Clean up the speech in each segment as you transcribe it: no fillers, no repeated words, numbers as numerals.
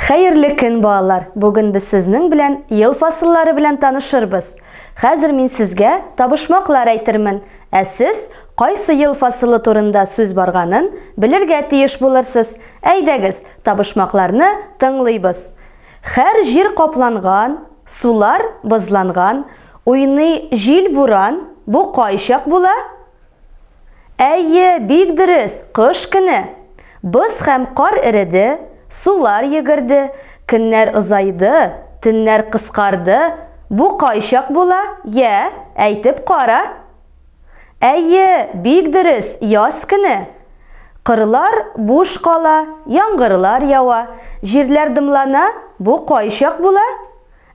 Xeyirli kün балалар. Bugün biz sizning bilan yıl fasıllары bilan tanışırбыз. Хәзер мин сезгә табышмаклар әйтермен. Siz qayсы yıl fasılı турында сүз барганын белергә тиеш булырсыз. Әйдәгез, табышмакларны тыңлыйбыз. Һәр җир капланган, сулар бызланган, уйный җил буран, бу кайчак була? Әйе, бик дөрес, кыш көне. Боз һәм кар эреде, sular yigirdi, günler uzaydı, tünler kıskardı. Bu kayşak bula, ye, әйтеп qara. Әйе, бик дөрес, яз көне. Кырлар буш кала, яңгырлар ява, җирләр дымлана, бу кайчак була?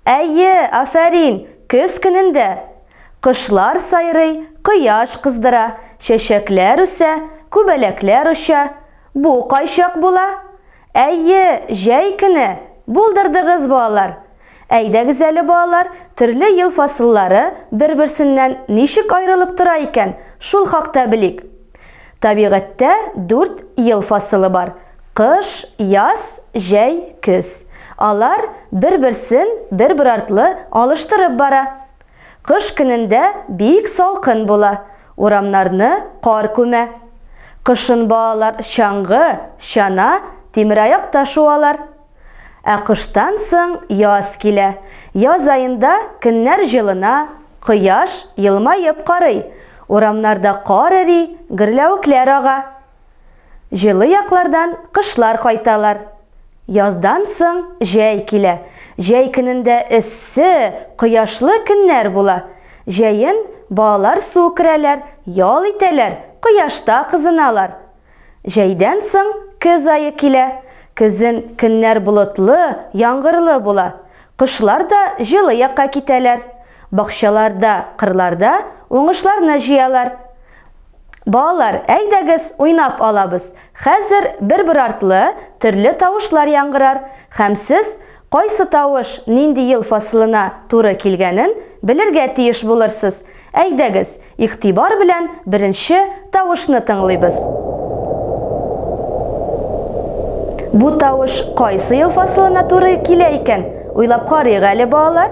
Әйе, афәрин, көз көнендә. Кышлар сайрый, кояш кыздыра, чәчәкләр үсә, күбәләкләр оча. Бу кайчак була? Әйе, җәй көне. Булдырдыгыз балалар. Әйдәгез әле балалар, төрле ел фасыллары бер-берсеннән ничек аерылып тора икән? Шул хакта белик. Табигатьтә 4 ел фасылы бар. Кыш, яз, җәй, көз. Алар бер-берсен бер-бер артлы алыштырып бара. Кыш көнендә бик салкын була. Урамнарны кар күмә. Кышын балалар чаңгы, чана, тимер аяк ташуалар. Кыштан соң яз килә. Яз айында көннәр җылына, кояш йылмаеп карый. Урамнарда кар эри, гөрләвекләр ага. Җылы яклардан кышлар кайталар. Яздан соң җәй килә. Җәй көнендә эссе, кояшлы көннәр була. Җәен балалар су керәләр, ял итәләр, кояшта кызыналар. Җәйдән соң көз айы килә. Көзен көннәр болытлы, яңгырлы була. Кышлар да җылы якка китәләр. Бакчаларда, кырларда уңышларны җыялар. Балалар, әйдәгез уйнап алабыз. Хәзер бер-бер артлы төрле тавышлар яңгырар. Һәм сез кайсы тавыш нинди ел фасылына туры килгәнен белергә тиеш булырсыз. Әйдәгез, игътибар белән беренче тавышны тыңлыйбыз. Бу тавыш кайсы ел фасылына туры килә икән? Уйлап карыйк әле балалар.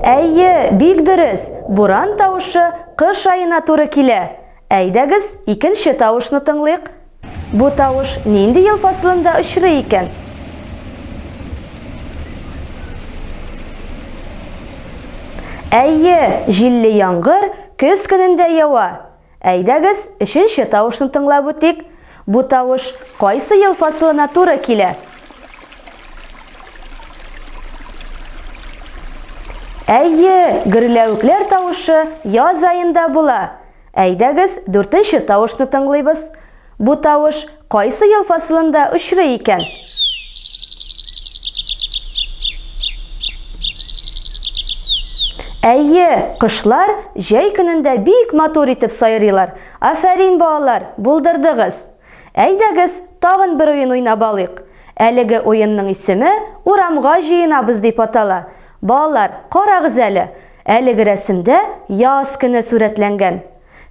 Әйе, бик дөрес. Буран тавышы кыш айына туры килә. Әйдәгез, икенче тавышны тыңлыйк. Бу тавыш нинди ел фасылында очрый икән? Әйе, җилле яңгыр көз көнендә ява. Әйдәгез, өченче тавышны тыңлап үтик. Бу тавыш кайсы ел фасылына туры килә? Әйе, гөрләвекләр тавышы яз айында була. Әйдәгез, 4нче тавышны тыңлыйбыз. Бу тавыш кайсы ел фасылында очрый икән? Әйе, кышлар җәй көнендә бик матур итеп сайрыйлар. Афәрин балалар, булдырдыгыз. Әйдәгез, тагын бер уен уйнап алыйк. Әлеге уенның исеме урамга җыенабыз дип атала. Балалар, карагыз әле. Әлеге рәсемдә яз көне сурәтләнгән.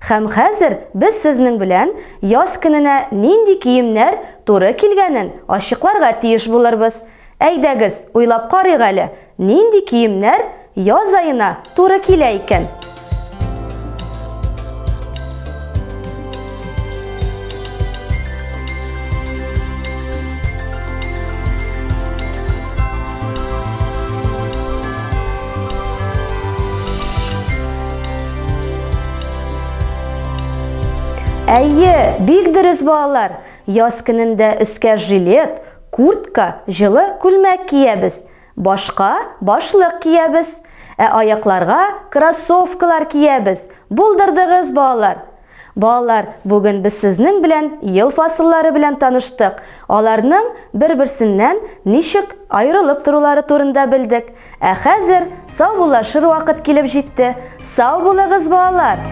Һәм хәзер без сезнең белән яз көненә нинди киемнәр туры килгәнен ачыкларга тиеш булырбыз. Әйдәгез, уйлап карыйк әле. Нинди киемнәр яз айына туры килә икән? Әйе, бик дөрес балалар. Яз көнендә өскә жилет, куртка, җылы күлмәк киябез. Башка башлык киябез. Аякларга кроссовкалар киябез. Булдырдыгыз балалар. Балалар, бүген без сезнең белән ел фасыллары белән таныштык. Аларның бер-берсеннән ничек аерылып торулары турында белдек. Хәзер сау булашыр вакыт килеп җитте. Сау булыгыз балалар.